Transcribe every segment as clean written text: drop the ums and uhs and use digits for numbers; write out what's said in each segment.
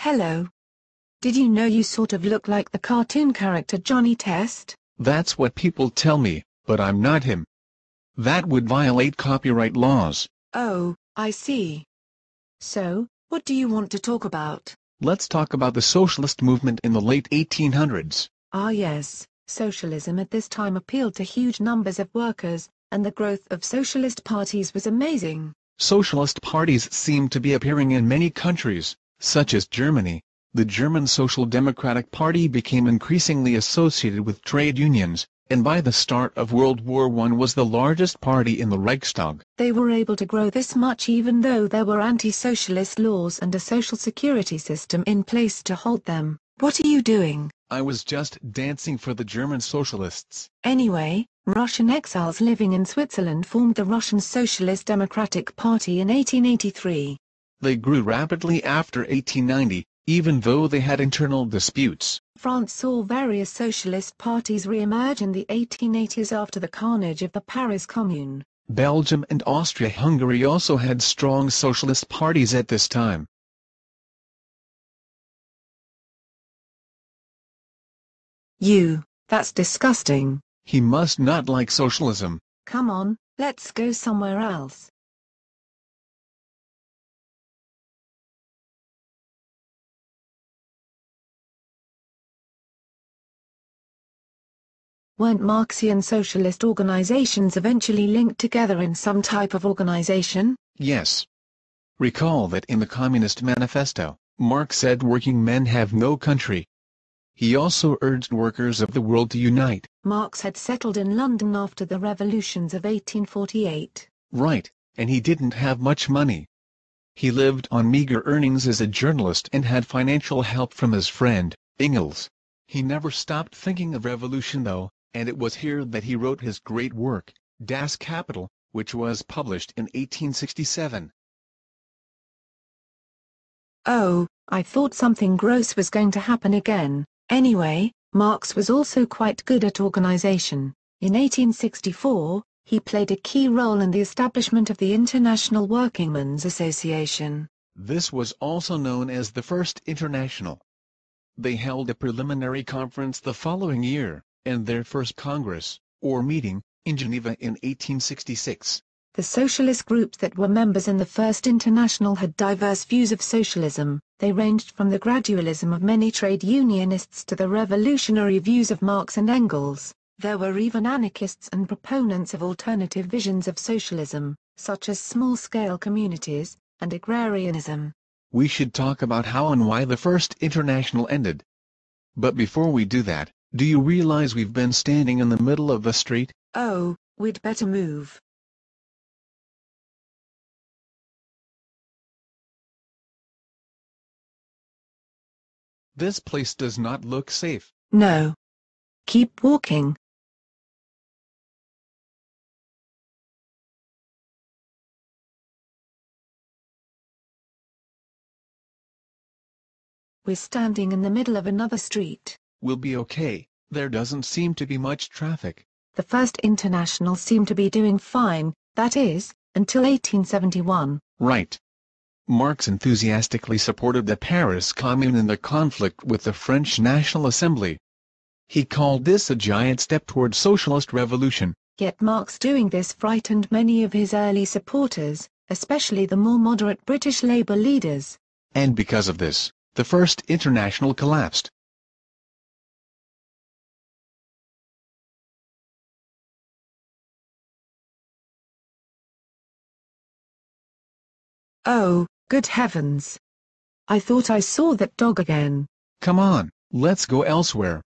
Hello. Did you know you sort of look like the cartoon character Johnny Test? That's what people tell me, but I'm not him. That would violate copyright laws. Oh, I see. So, what do you want to talk about? Let's talk about the socialist movement in the late 1800s. Ah yes, socialism at this time appealed to huge numbers of workers, and the growth of socialist parties was amazing. Socialist parties seemed to be appearing in many countries, such as Germany. The German Social Democratic Party became increasingly associated with trade unions, and by the start of World War I was the largest party in the Reichstag. They were able to grow this much even though there were anti-socialist laws and a social security system in place to hold them. What are you doing? I was just dancing for the German socialists. Anyway, Russian exiles living in Switzerland formed the Russian Socialist Democratic Party in 1883. They grew rapidly after 1890, even though they had internal disputes. France saw various socialist parties re-emerge in the 1880s after the carnage of the Paris Commune. Belgium and Austria-Hungary also had strong socialist parties at this time. That's disgusting. He must not like socialism. Come on, let's go somewhere else. Weren't Marxian socialist organizations eventually linked together in some type of organization? Yes. Recall that in the Communist Manifesto, Marx said working men have no country. He also urged workers of the world to unite. Marx had settled in London after the revolutions of 1848. Right, and he didn't have much money. He lived on meager earnings as a journalist and had financial help from his friend, Engels. He never stopped thinking of revolution though, and it was here that he wrote his great work, Das Kapital, which was published in 1867. Oh, I thought something gross was going to happen again. Anyway, Marx was also quite good at organization. In 1864, he played a key role in the establishment of the International Workingmen's Association. This was also known as the First International. They held a preliminary conference the following year, and their first Congress, or meeting, in Geneva in 1866. The socialist groups that were members in the First International had diverse views of socialism. They ranged from the gradualism of many trade unionists to the revolutionary views of Marx and Engels. There were even anarchists and proponents of alternative visions of socialism, such as small-scale communities, and agrarianism. We should talk about how and why the First International ended. But before we do that, do you realize we've been standing in the middle of the street? Oh, we'd better move. This place does not look safe. No. Keep walking. We're standing in the middle of another street. We'll be okay, there doesn't seem to be much traffic. The First International seemed to be doing fine, that is, until 1871. Right. Marx enthusiastically supported the Paris Commune in the conflict with the French National Assembly. He called this a giant step toward socialist revolution. Yet Marx doing this frightened many of his early supporters, especially the more moderate British Labour leaders. And because of this, the First International collapsed. Oh, good heavens. I thought I saw that dog again. Come on, let's go elsewhere.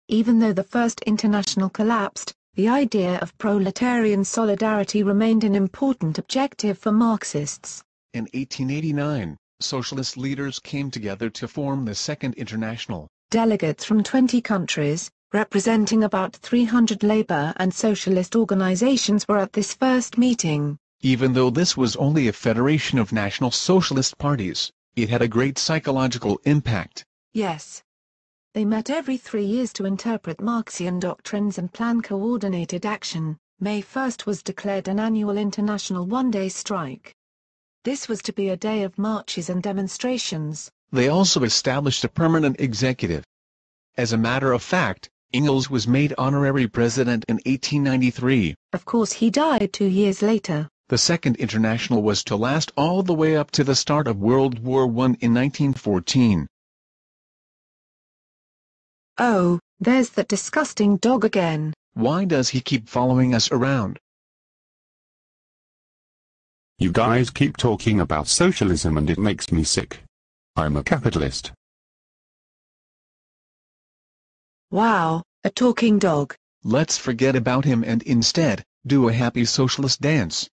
Even though the First International collapsed, the idea of proletarian solidarity remained an important objective for Marxists. In 1889, socialist leaders came together to form the Second International. Delegates from 20 countries, representing about 300 labor and socialist organizations were at this first meeting. Even though this was only a federation of national socialist parties, it had a great psychological impact. Yes. They met every 3 years to interpret Marxian doctrines and plan coordinated action. May 1st was declared an annual international one-day strike. This was to be a day of marches and demonstrations. They also established a permanent executive. As a matter of fact, Engels was made honorary president in 1893. Of course he died 2 years later. The Second International was to last all the way up to the start of World War I in 1914. Oh, there's that disgusting dog again. Why does he keep following us around? You guys keep talking about socialism and it makes me sick. I'm a capitalist. Wow, a talking dog. Let's forget about him and instead, do a happy socialist dance.